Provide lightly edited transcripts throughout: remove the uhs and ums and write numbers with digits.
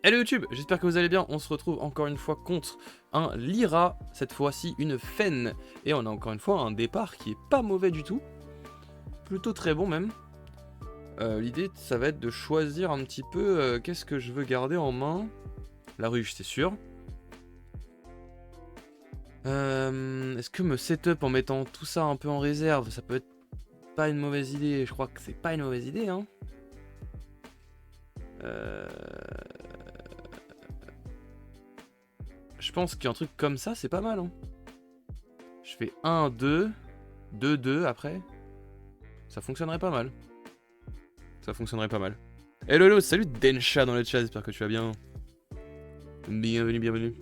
Hello YouTube, j'espère que vous allez bien. On se retrouve encore une fois contre un Lyra, cette fois-ci une Fen. Et on a encore une fois un départ qui est pas mauvais du tout. Plutôt très bon même. L'idée ça va être de choisir un petit peu qu'est-ce que je veux garder en main. La ruche c'est sûr. Est-ce que me setup en mettant tout ça un peu en réserve, ça peut être pas une mauvaise idée. Je crois que c'est pas une mauvaise idée hein. Je pense qu'un truc comme ça c'est pas mal hein. Je fais 1, 2, 2, 2 après. Ça fonctionnerait pas mal. Ça fonctionnerait pas mal. Hello, hello, salut Densha dans le chat, j'espère que tu vas bien. Bienvenue, bienvenue.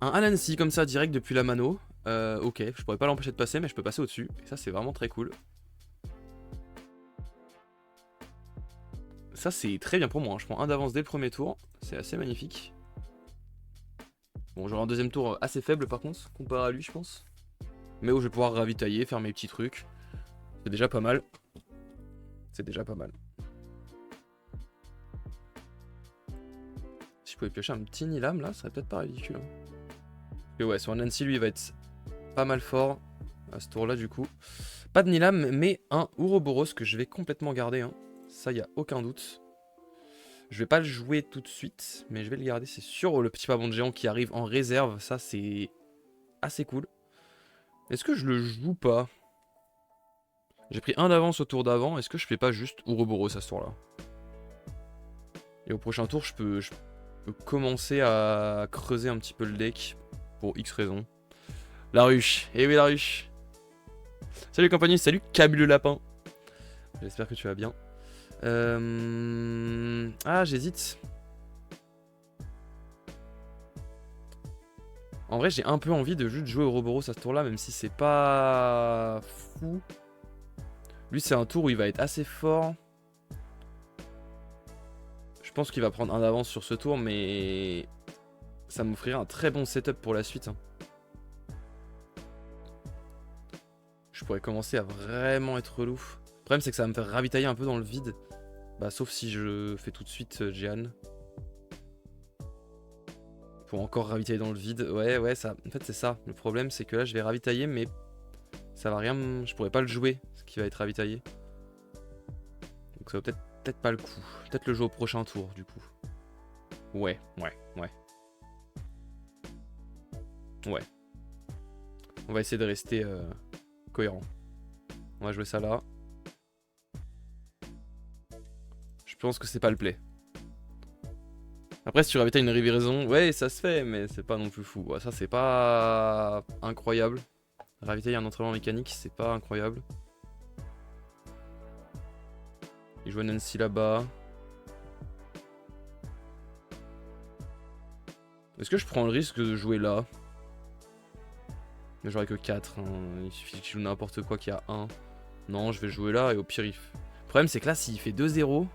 Un Anansi comme ça, direct depuis la mano. Ok, je pourrais pas l'empêcher de passer, mais je peux passer au-dessus. Et ça, c'est vraiment très cool. Ça, c'est très bien pour moi. Hein. Je prends un d'avance dès le premier tour. C'est assez magnifique. Bon, j'aurai un deuxième tour assez faible par contre, comparé à lui, je pense. Mais où je vais pouvoir ravitailler, faire mes petits trucs. C'est déjà pas mal. C'est déjà pas mal. Si je pouvais piocher un petit Nilam là, ça serait peut-être pas ridicule. Hein. Et ouais, sur Nancy, lui, il va être pas mal fort à ce tour-là, du coup. Pas de Nilam, mais un Ouroboros que je vais complètement garder. Hein. Ça, y a aucun doute. Je vais pas le jouer tout de suite, mais je vais le garder, c'est sûr. Oh, le petit pavon de géant qui arrive en réserve, ça, c'est assez cool. Est-ce que je le joue pas? J'ai pris un d'avance au tour d'avant. Est-ce que je fais pas juste Ouroboros à ce tour-là? Et au prochain tour, je peux commencer à creuser un petit peu le deck pour X raisons. La ruche. Eh oui, la ruche. Salut compagnie, salut Camille le lapin. J'espère que tu vas bien. Ah, j'hésite. En vrai, j'ai un peu envie de juste jouer Ouroboros à ce tour-là, même si c'est pas fou. Lui, c'est un tour où il va être assez fort. Je pense qu'il va prendre un d'avance sur ce tour, mais ça m'offrirait un très bon setup pour la suite. Hein. Je pourrais commencer à vraiment être relou. Le problème, c'est que ça va me faire ravitailler un peu dans le vide. Bah, sauf si je fais tout de suite Jeanne. Pour encore ravitailler dans le vide. Ouais, ça. En fait, c'est ça. Le problème, c'est que là, je vais ravitailler, mais ça va rien. Je pourrais pas le jouer, ce qui va être ravitaillé. Donc, ça vaut peut-être pas le coup. Peut-être le jouer au prochain tour, du coup. Ouais. Ouais. On va essayer de rester cohérent. On va jouer ça là. Je pense que c'est pas le play. Après, si tu ravitailles une rivieraison, ouais, ça se fait, mais c'est pas non plus fou. Ouais, ça, c'est pas incroyable. Ravitailler un entraînement mécanique, c'est pas incroyable. Il joue Nancy là-bas. Est-ce que je prends le risque de jouer là? Mais j'aurai que 4. Hein. Il suffit que je joue n'importe quoi qu'il y a 1. Non, je vais jouer là et au pire, il... Le problème, c'est que là, s'il fait 2-0,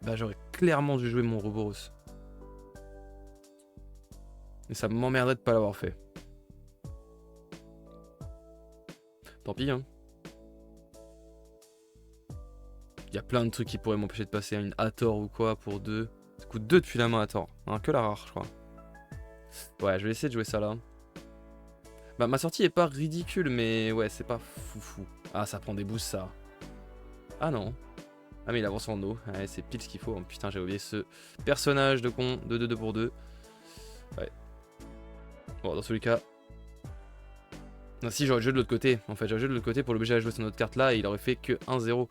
bah j'aurais clairement dû jouer mon Ouroboros. Et ça m'emmerderait de pas l'avoir fait. Tant pis, hein. Il y a plein de trucs qui pourraient m'empêcher de passer à une Hathor ou quoi pour 2. Ça coûte 2 depuis la main Hathor. Hein, que la rare, je crois. Ouais, je vais essayer de jouer ça là. Bah, ma sortie est pas ridicule, mais ouais, c'est pas foufou. Ah, ça prend des boosts, ça. Ah non. Ah, mais il avance en eau. Ouais, c'est pile ce qu'il faut. Oh, putain, j'ai oublié ce personnage de con. 2-2-2 pour 2. Ouais. Bon, dans tous les cas. Non, si, j'aurais joué de l'autre côté. En fait, j'aurais joué de l'autre côté pour l'obliger à jouer sur notre carte là et il aurait fait que 1-0.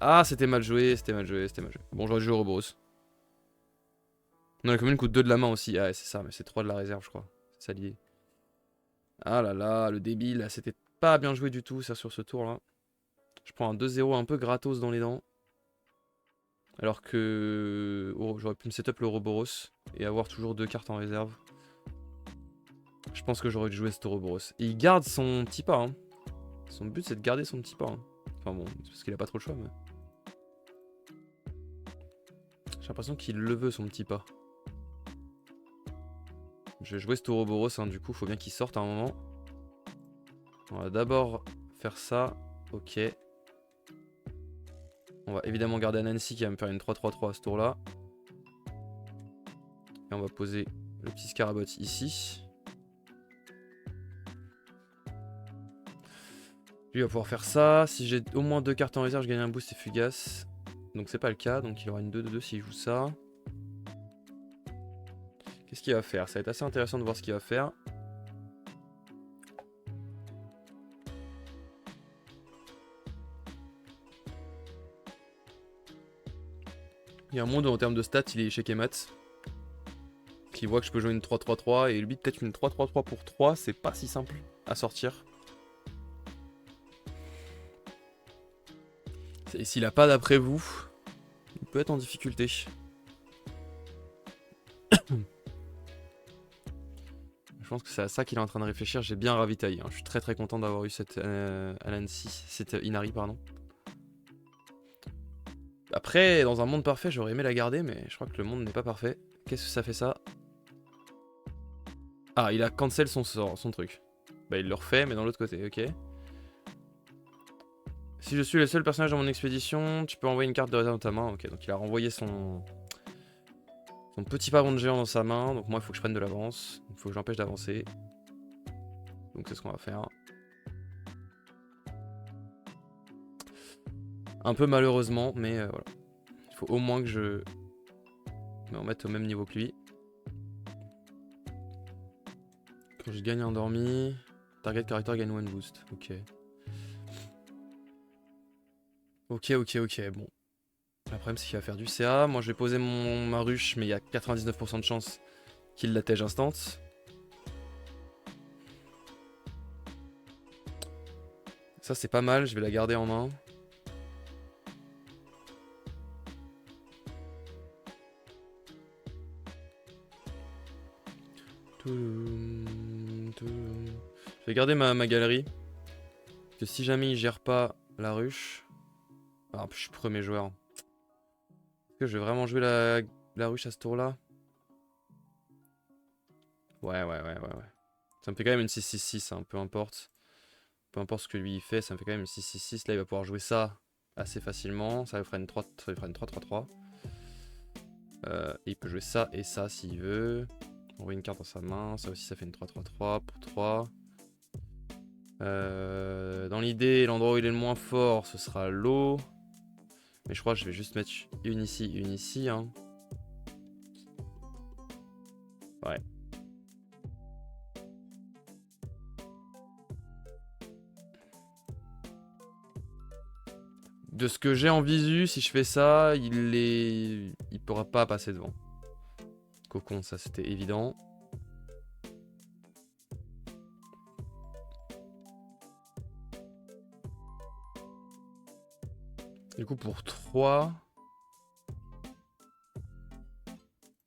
Ah, c'était mal joué, c'était mal joué. Bon, j'aurais joué Ouroboros. Non, la commune coûte 2 de la main aussi. Ah, ouais, c'est ça, mais c'est 3 de la réserve, je crois. C'est ça lié. Ah là là, le débile. C'était pas bien joué du tout, ça, sur ce tour là. Je prends un 2-0 un peu gratos dans les dents. Alors que oh, j'aurais pu me setup le Ouroboros et avoir toujours 2 cartes en réserve. Je pense que j'aurais dû jouer cet Ouroboros. Et il garde son petit pas. Hein. Son but c'est de garder son petit pas. Hein. Enfin bon, c'est parce qu'il a pas trop le choix. Mais... J'ai l'impression qu'il le veut son petit pas. Je vais jouer cet Ouroboros. Hein, du coup, faut bien qu'il sorte à un moment. On va d'abord faire ça. Ok. On va évidemment garder Anansi qui va me faire une 3-3-3 à ce tour-là. Et on va poser le petit Scarabot ici. Lui va pouvoir faire ça. Si j'ai au moins 2 cartes en réserve, je gagne un boost et fugace. Donc c'est pas le cas. Donc il aura une 2-2-2 s'il joue ça. Qu'est-ce qu'il va faire? Ça va être assez intéressant de voir ce qu'il va faire. Il y a un monde où en termes de stats, il est échec et mat. Qui voit que je peux jouer une 3-3-3. Et lui, peut-être une 3-3-3 pour 3, c'est pas si simple à sortir. Et s'il a pas d'après vous, il peut être en difficulté. Je pense que c'est à ça qu'il est en train de réfléchir. J'ai bien ravitaillé. Hein. Je suis très content d'avoir eu cette Anansi, cette Inari, pardon. Après, dans un monde parfait, j'aurais aimé la garder, mais je crois que le monde n'est pas parfait. Qu'est-ce que ça fait ça? Ah, il a cancel son truc. Bah, il le refait, mais dans l'autre côté, ok. Si je suis le seul personnage dans mon expédition, tu peux envoyer une carte de réserve dans ta main. Ok, donc il a renvoyé son petit pavon de géant dans sa main. Donc moi, il faut que je prenne de l'avance. Il faut que je l'empêche d'avancer. Donc c'est ce qu'on va faire. Un peu malheureusement, mais voilà. Il faut au moins que je me remette au même niveau que lui. Quand je gagne endormi, target character gagne one boost. Ok. Ok, bon. Le problème c'est qu'il va faire du CA. Moi je vais poser ma ruche, mais il y a 99% de chance qu'il l'attège instant. Ça c'est pas mal, je vais la garder en main. Je vais garder ma galerie. Parce que si jamais il gère pas la ruche... Ah, je suis premier joueur. Est-ce que je vais vraiment jouer la ruche à ce tour-là? Ouais. Ça me fait quand même une 6-6-6, hein, peu importe. Peu importe ce que lui il fait, ça me fait quand même une 6-6-6. Là, il va pouvoir jouer ça assez facilement. Ça lui fera une 3-3-3. Et il peut jouer ça et ça s'il veut. Envoyer une carte dans sa main. Ça aussi, ça fait une 3-3-3 pour 3. Dans l'idée, l'endroit où il est le moins fort, ce sera l'eau. Mais je crois que je vais juste mettre une ici. Hein. Ouais. De ce que j'ai en visu, si je fais ça, il pourra pas passer devant. Cocon, ça c'était évident. Du coup pour 3...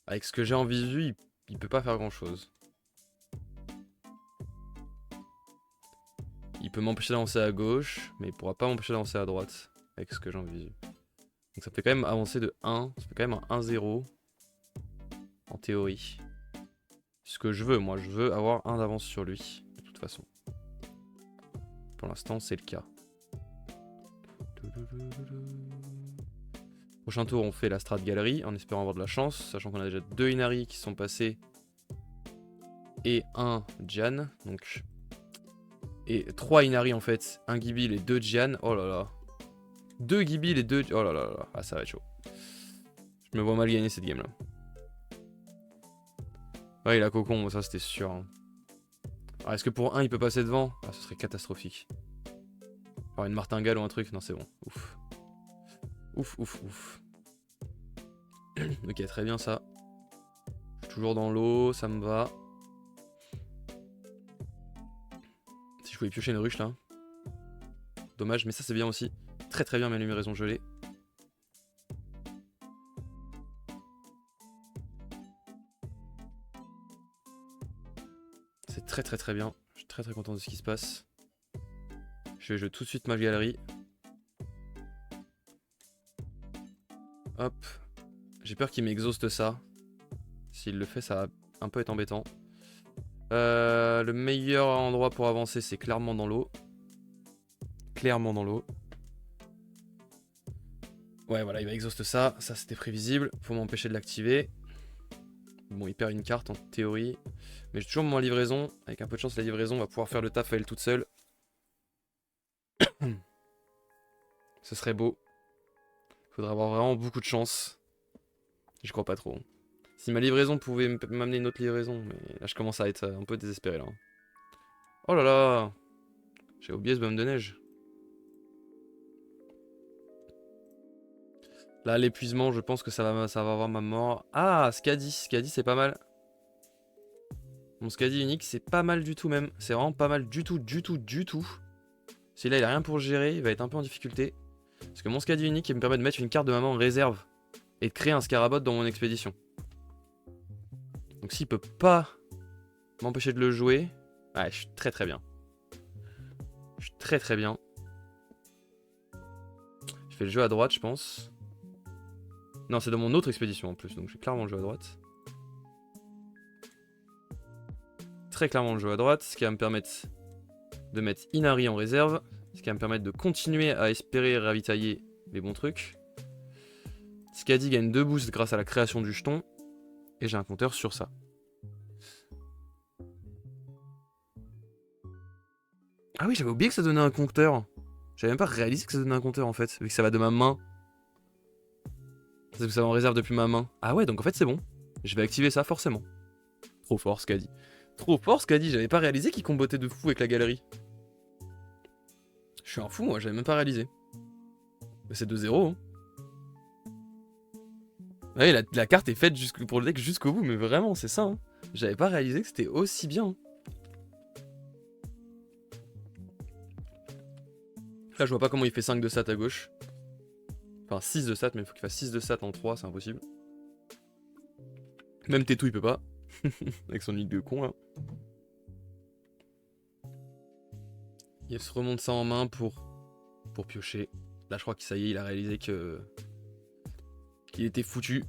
Avec ce que j'ai en visu, il peut pas faire grand chose. Il peut m'empêcher d'avancer à gauche, mais il pourra pas m'empêcher d'avancer à droite. Avec ce que j'ai en visu. Donc ça fait quand même avancer de 1. Ça fait quand même un 1-0. En théorie. Ce que je veux, moi je veux avoir un d'avance sur lui. De toute façon. Pour l'instant c'est le cas. Prochain tour on fait la strat galerie en espérant avoir de la chance. Sachant qu'on a déjà 2 Inari qui sont passés. Et un Jian. Donc... Et 3 Inari en fait. Un Gibil et 2 Jian. Oh là là. 2 Gibil et 2... Oh là là là. Ah ça va être chaud. Je me vois mal gagner cette game là. Ouais il a cocon, ça c'était sûr. Hein. Alors est-ce que pour 1 il peut passer devant? Ah ce serait catastrophique. Alors une martingale ou un truc? Non c'est bon. Ouf. Ouf. Ok très bien ça. Je suis toujours dans l'eau, ça me va. Si je pouvais piocher une ruche là. Dommage mais ça c'est bien aussi. Très bien mes luminaisons gelées. C'est très bien. Je suis très content de ce qui se passe. Je vais jouer tout de suite ma galerie. Hop. J'ai peur qu'il m'exhauste ça. S'il le fait, ça va un peu être embêtant. Le meilleur endroit pour avancer, c'est clairement dans l'eau. clairement dans l'eau. Ouais, voilà, il va exhaust ça. Ça, c'était prévisible. Faut m'empêcher de l'activer. Bon, il perd une carte en théorie. Mais j'ai toujours moins livraison. Avec un peu de chance, la livraison va pouvoir faire le taf à elle toute seule. Ce serait beau. Faudrait avoir vraiment beaucoup de chance. Je crois pas trop. Si ma livraison pouvait m'amener une autre livraison. Mais là, je commence à être un peu désespéré là. Oh là là! J'ai oublié ce bonhomme de neige. Là, l'épuisement, je pense que ça va avoir ma mort. Ah, Skadi. Skadi, c'est pas mal. Mon Skadi unique, c'est pas mal du tout même. C'est vraiment pas mal du tout. Si là, il a rien pour gérer, il va être un peu en difficulté. Parce que mon Skadi unique, il me permet de mettre une carte de maman en réserve. Et de créer un Scarabot dans mon expédition. Donc s'il peut pas m'empêcher de le jouer... Ouais, je suis très bien. Je suis très bien. Je fais le jeu à droite, je pense. Non, c'est dans mon autre expédition en plus, donc j'ai clairement le jeu à droite. Très clairement le jeu à droite, ce qui va me permettre de mettre Inari en réserve. Ce qui va me permettre de continuer à espérer ravitailler les bons trucs. Skadi gagne 2 boosts grâce à la création du jeton. Et j'ai un compteur sur ça. Ah oui, j'avais oublié que ça donnait un compteur. J'avais même pas réalisé que ça donnait un compteur en fait, vu que ça va de ma main. C'est que ça va en réserve depuis ma main. Ah ouais, donc en fait c'est bon. Je vais activer ça forcément. Trop fort Skadi. Trop fort Skadi, j'avais pas réalisé qu'il combotait de fou avec la galerie. Je suis un fou moi, j'avais même pas réalisé. Mais c'est 2-0 hein. Ouais, la carte est faite pour le deck jusqu'au bout, mais vraiment c'est ça hein. J'avais pas réalisé que c'était aussi bien hein. Là je vois pas comment il fait 5 de sat à gauche. Enfin 6 de sat, mais il faut qu'il fasse 6 de sat en 3, c'est impossible. Même Tétou il peut pas. Avec son île de con là. Il se remonte ça en main pour piocher. Là je crois que ça y est, il a réalisé que qu'il était foutu.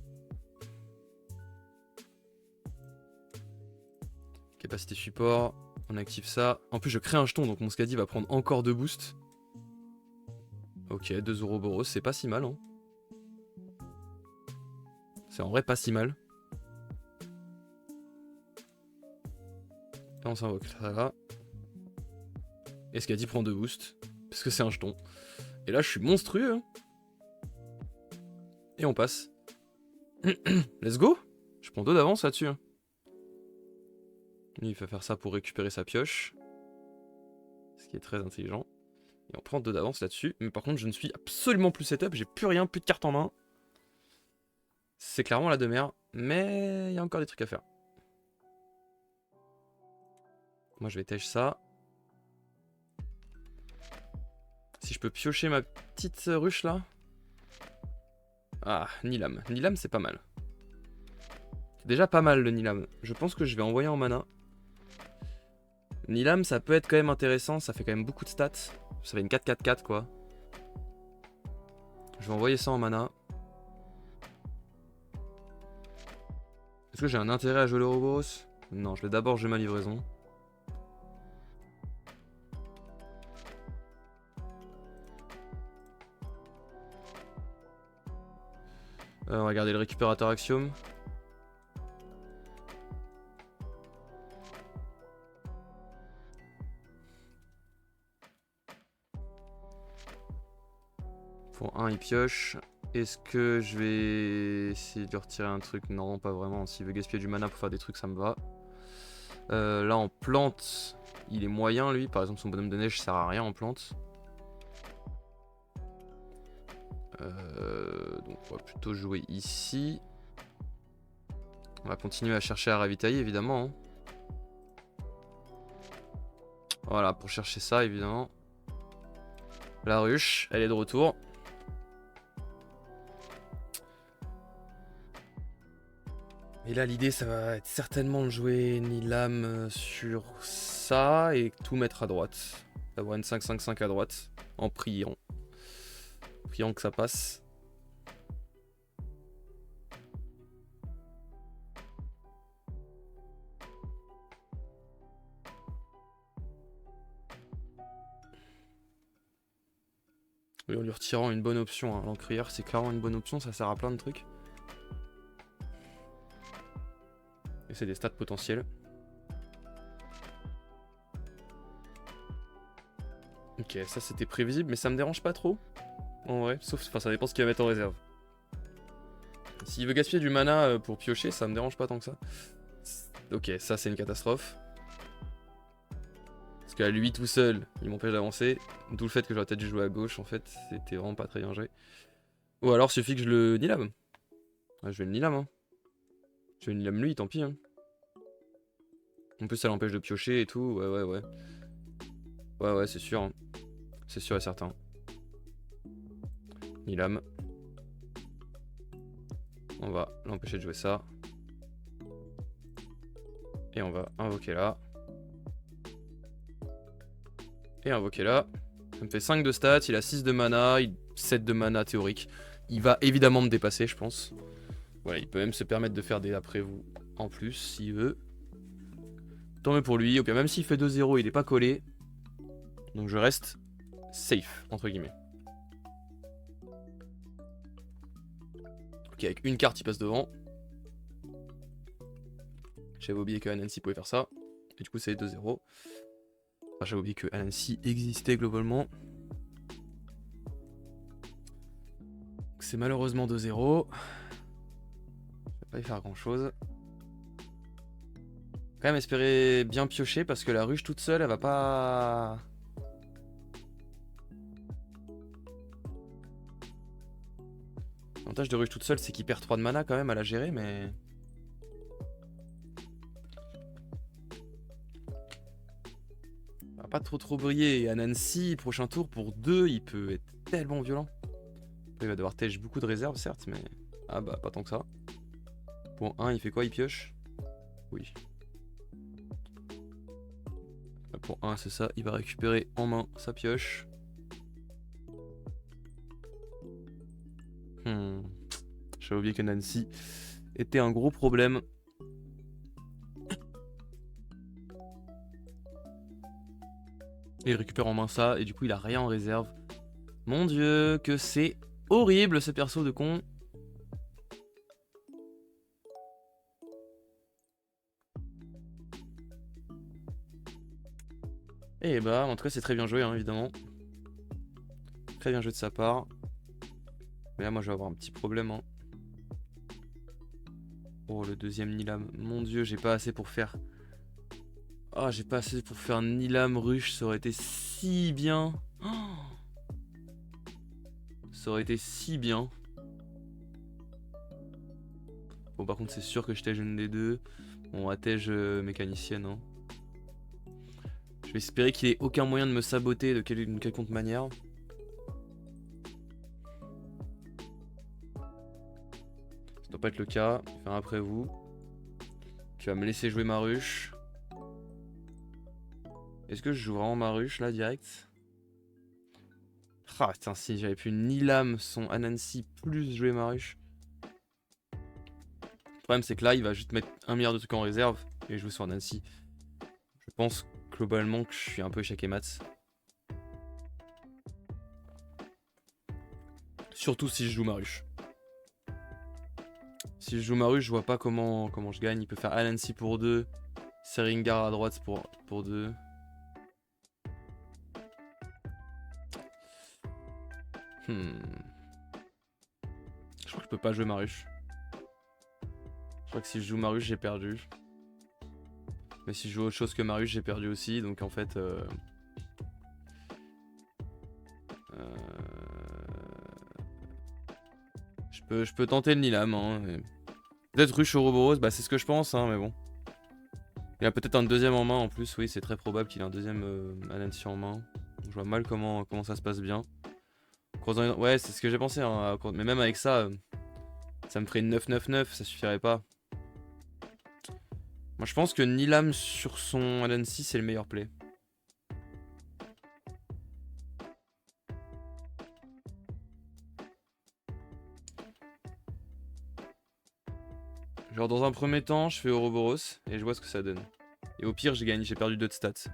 Capacité support, on active ça. En plus je crée un jeton, donc mon Skadi va prendre encore 2 boosts. Ok, 2 Ouroboros, c'est pas si mal hein. C'est en vrai pas si mal. Là on s'invoque ça là. Et Skadi prend 2 boosts. Parce que c'est un jeton. Et là je suis monstrueux hein. Et on passe. Let's go. Je prends 2 d'avance là-dessus hein. Lui il va faire ça pour récupérer sa pioche. Ce qui est très intelligent. Et on prend 2 d'avance là-dessus. Mais par contre je ne suis absolument plus setup. J'ai plus rien, plus de cartes en main. C'est clairement la demeure. Mais il y a encore des trucs à faire. Moi je vais tèche ça. Si je peux piocher ma petite ruche là. Ah, Nilam. Nilam c'est pas mal. C'est déjà pas mal le Nilam. Je pense que je vais envoyer en mana. Nilam ça peut être quand même intéressant. Ça fait quand même beaucoup de stats. Ça fait une 4-4-4 quoi. Je vais envoyer ça en mana. Est-ce que j'ai un intérêt à jouer le Ouroboros? Non, je vais d'abord jouer ma livraison. On va garder le récupérateur Axiom. Pour 1 il pioche. Est-ce que je vais essayer de retirer un truc? Non, pas vraiment. S'il veut gaspiller du mana pour faire des trucs, ça me va. Là en plante, il est moyen lui. Par exemple son bonhomme de neige sert à rien en plante. Donc on va plutôt jouer ici. On va continuer à chercher à ravitailler évidemment hein. Voilà, pour chercher ça évidemment. La ruche, elle est de retour. Et là l'idée ça va être certainement de jouer Nilam sur ça et tout mettre à droite. D'avoir une 5-5-5 à droite en priant. Priant que ça passe. Oui, en lui retirant une bonne option. Hein. L'encrière, c'est clairement une bonne option, ça sert à plein de trucs. Et c'est des stats potentiels. Ok, ça c'était prévisible, mais ça me dérange pas trop. En vrai, sauf, enfin ça dépend ce qu'il va mettre en réserve. S'il veut gaspiller du mana pour piocher, ça me dérange pas tant que ça. Ok, ça c'est une catastrophe. Parce qu'à lui tout seul, il m'empêche d'avancer. D'où le fait que j'aurais peut-être dû jouer à gauche, en fait. C'était vraiment pas très bien joué. Ou alors suffit que je le nilame. Ah, je vais le nilame, hein. Je vais le nilame lui, tant pis, hein. En plus ça l'empêche de piocher et tout, ouais. Ouais, c'est sûr. Hein. C'est sûr et certain. Nilame. On va l'empêcher de jouer ça. Et on va invoquer là. Et invoquer là. Ça me fait 5 de stats, il a 6 de mana, 7 de mana théorique. Il va évidemment me dépasser, je pense. Voilà, il peut même se permettre de faire des après vous en plus, s'il veut. Tant mieux pour lui, au pire, même s'il fait 2-0, il n'est pas collé. Donc je reste safe, entre guillemets. Ok, avec une carte, il passe devant. J'avais oublié que Anansi pouvait faire ça. Et du coup, c'est 2-0. Enfin, j'avais oublié que Anansi existait globalement. C'est malheureusement 2-0. Je vais pas y faire grand chose. Quand même espérer bien piocher parce que la ruche toute seule, elle va pas... L'avantage de ruche toute seule, c'est qu'il perd 3 de mana quand même à la gérer, mais... Ça va pas trop briller. Et Anansi, prochain tour, pour 2, il peut être tellement violent. Il va devoir tèche beaucoup de réserves, certes, mais... Ah bah, pas tant que ça. Pour 1, il fait quoi? Il pioche? Oui. Pour 1, c'est ça. Il va récupérer en main sa pioche. J'avais oublié que Nancy était un gros problème. Et il récupère en main ça, et du coup il a rien en réserve. Mon dieu, que c'est horrible ce perso de con. Et bah, en tout cas c'est très bien joué, hein, évidemment. Très bien joué de sa part. Mais là moi je vais avoir un petit problème. Hein. Oh, le deuxième Nilam. Mon dieu, j'ai pas assez pour faire... Ah, j'ai pas assez pour faire Nilam ruche, ça aurait été si bien. Oh, ça aurait été si bien. Bon, par contre, c'est sûr que je tège une des deux. Bon, attège mécanicienne. Hein. Je vais espérer qu'il ait aucun moyen de me saboter d'une quelconque manière. Ça doit pas être le cas. Je vais faire après vous. Tu vas me laisser jouer ma ruche. Est-ce que je joue vraiment ma ruche là direct? Ah putain, si j'avais pu Nilam son Anansi plus jouer ma ruche. Le problème c'est que là il va juste mettre 1 milliard de trucs en réserve et jouer sur Anansi. Je pense globalement que je suis un peu échec et mat. Surtout si je joue ma ruche. Si je joue ma ruche, je vois pas comment je gagne. Il peut faire Anansi pour 2, Seringar à droite pour 2. Je crois que je peux pas jouer ma ruche. Je crois que si je joue ma ruche, j'ai perdu. Mais si je joue autre chose que ma ruche, j'ai perdu aussi. Donc en fait... Je peux tenter le Nilam. Hein, peut-être ruche Ouroboros, bah c'est ce que je pense, hein, mais bon. Il a peut-être un deuxième en main en plus, oui, c'est très probable qu'il ait un deuxième Anansi en main. Je vois mal comment ça se passe bien. Ouais, c'est ce que j'ai pensé, hein, mais même avec ça, ça me ferait une 9-9-9, ça suffirait pas. Moi je pense que Nilam sur son Anansi c'est le meilleur play. Genre dans un premier temps, je fais Ouroboros et je vois ce que ça donne. Et au pire, j'ai perdu 2 de stats.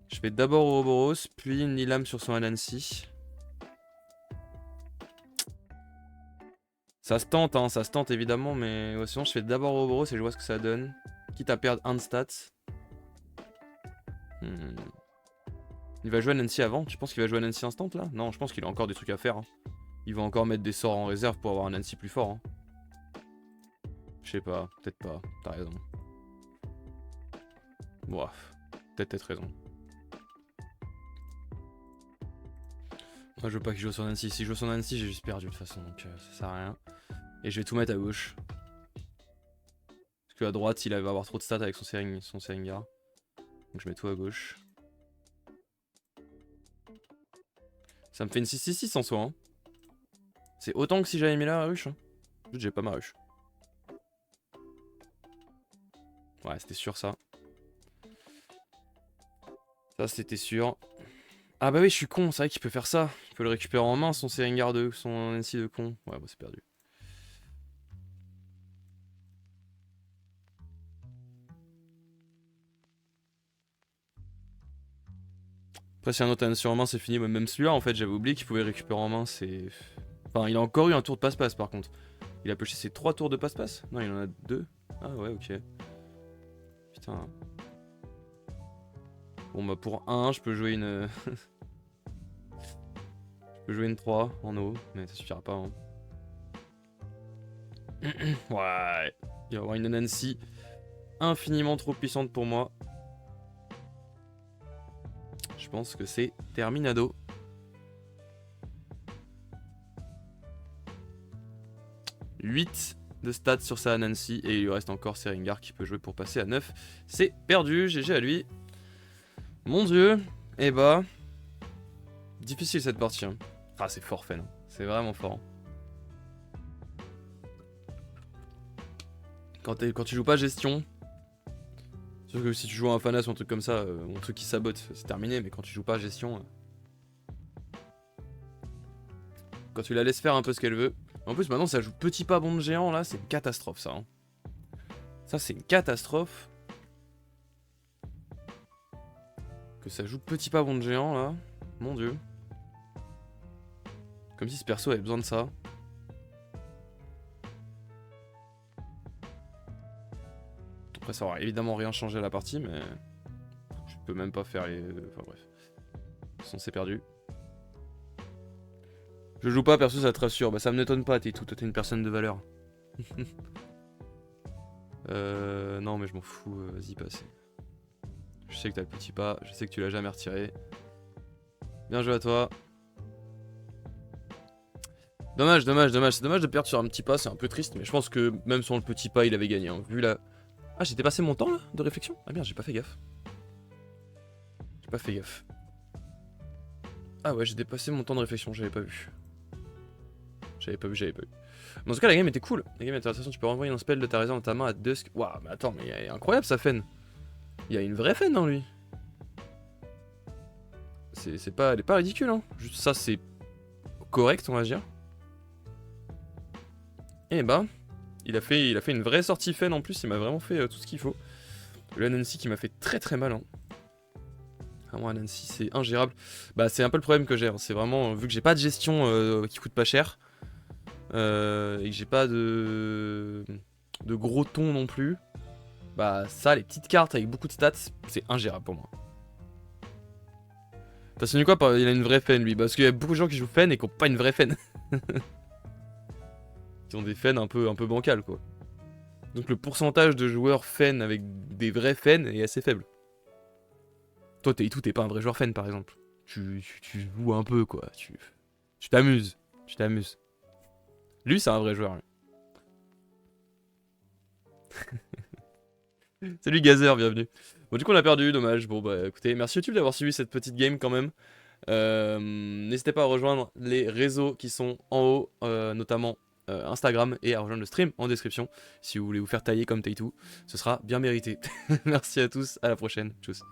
Je fais d'abord Ouroboros, puis Nilam sur son Anansi. Ça se tente évidemment, mais ouais, sinon je fais d'abord Ouroboros et je vois ce que ça donne. Quitte à perdre un de stats. Il va jouer à Nancy avant? Tu penses qu'il va jouer à Nancy instant là? Non, je pense qu'il a encore des trucs à faire. Hein. Il va encore mettre des sorts en réserve pour avoir un Nancy plus fort. Hein. Je sais pas, peut-être pas, t'as raison. Bref, peut-être raison. Moi je veux pas qu'il joue sur Nancy. Si je joue sur Nancy, j'ai juste perdu de toute façon, donc ça sert à rien. Et je vais tout mettre à gauche. Parce qu'à droite, il va avoir trop de stats avec son Seringar. Donc je mets tout à gauche. Ça me fait une 6-6-6 en soi. Hein. C'est autant que si j'avais mis là la ruche. Hein. Juste j'ai pas ma ruche. Ouais, c'était sûr ça. Ça c'était sûr. Ah bah oui, je suis con, c'est vrai qu'il peut faire ça. Il peut le récupérer en main, son Seringar de son NC de con. Ouais, bah c'est perdu. Après, si un autre NC en main, c'est fini. Même celui-là, en fait, j'avais oublié qu'il pouvait récupérer en main. C'est. Enfin, il a encore eu un tour de passe-passe par contre. Il a pêché ses 3 tours de passe-passe? Non, il en a 2. Ah ouais, ok. Putain. Bon bah pour 1, je peux jouer une... je peux jouer une 3 en eau, mais ça suffira pas. Hein. Ouais. Il va y avoir une Nancy infiniment trop puissante pour moi. Je pense que c'est terminado. « 8 de stats sur sa Nancy et il lui reste encore Seringar qui peut jouer pour passer à 9. C'est perdu, GG à lui. Mon dieu, et bah... difficile cette partie. Hein. Ah c'est fort Fen, c'est vraiment fort. Quand tu joues pas gestion, sauf que si tu joues un Fanas ou un truc comme ça, un truc qui sabote, c'est terminé, mais quand tu joues pas gestion... quand tu la laisses faire un peu ce qu'elle veut... En plus maintenant ça joue petit pas bombe géant là, c'est une catastrophe ça. Hein. Ça c'est une catastrophe. Que ça joue petit pas bombe géant là, mon dieu. Comme si ce perso avait besoin de ça. Après ça aura évidemment rien changé à la partie mais... je peux même pas faire les... enfin bref. De toute façon c'est perdu. Je joue pas perso ça te rassure, bah ça m'étonne pas, t'es une personne de valeur. Non mais je m'en fous, vas-y passe. Je sais que t'as le petit pas, je sais que tu l'as jamais retiré. Bien joué à toi. Dommage, c'est dommage de perdre sur un petit pas, c'est un peu triste, mais je pense que même sur le petit pas il avait gagné, hein, vu la... Ah j'ai dépassé mon temps là, de réflexion? Ah bien j'ai pas fait gaffe. J'ai pas fait gaffe. Ah ouais j'ai dépassé mon temps de réflexion, j'avais pas vu. J'avais pas vu. Mais en tout cas, la game était cool. La game était intéressante. Tu peux renvoyer un spell de ta réserve dans ta main à Dusk. Waouh, mais attends, mais il est incroyable sa Fen. Il y a une vraie Fen en lui. C'est pas, elle est pas ridicule, hein. Juste ça, c'est correct, on va dire. Et bah, il a fait une vraie sortie Fen en plus. Il m'a vraiment fait tout ce qu'il faut. Le Nancy qui m'a fait très très mal. Hein. Vraiment, Nancy, c'est ingérable. Bah, c'est un peu le problème que j'ai. Hein. C'est vraiment, vu que j'ai pas de gestion qui coûte pas cher. Et que j'ai pas de gros tons non plus, bah ça, les petites cartes avec beaucoup de stats, c'est ingérable pour moi. T'as souvenu quoi? Il a une vraie Fen lui, parce qu'il y a beaucoup de gens qui jouent Fen et qui ont pas une vraie Fen. Qui ont des Fen un peu bancales quoi. Donc le pourcentage de joueurs Fen avec des vrais Fen est assez faible. Toi t'es pas un vrai joueur Fen par exemple. Tu joues un peu quoi, tu t'amuses. Lui, c'est un vrai joueur. Salut Gazer, bienvenue. Bon, du coup, on a perdu, dommage. Bon, bah écoutez, merci YouTube d'avoir suivi cette petite game quand même. N'hésitez pas à rejoindre les réseaux qui sont en haut, notamment Instagram, et à rejoindre le stream en description si vous voulez vous faire tailler comme Taitu. Ce sera bien mérité. Merci à tous, à la prochaine. Tchuss.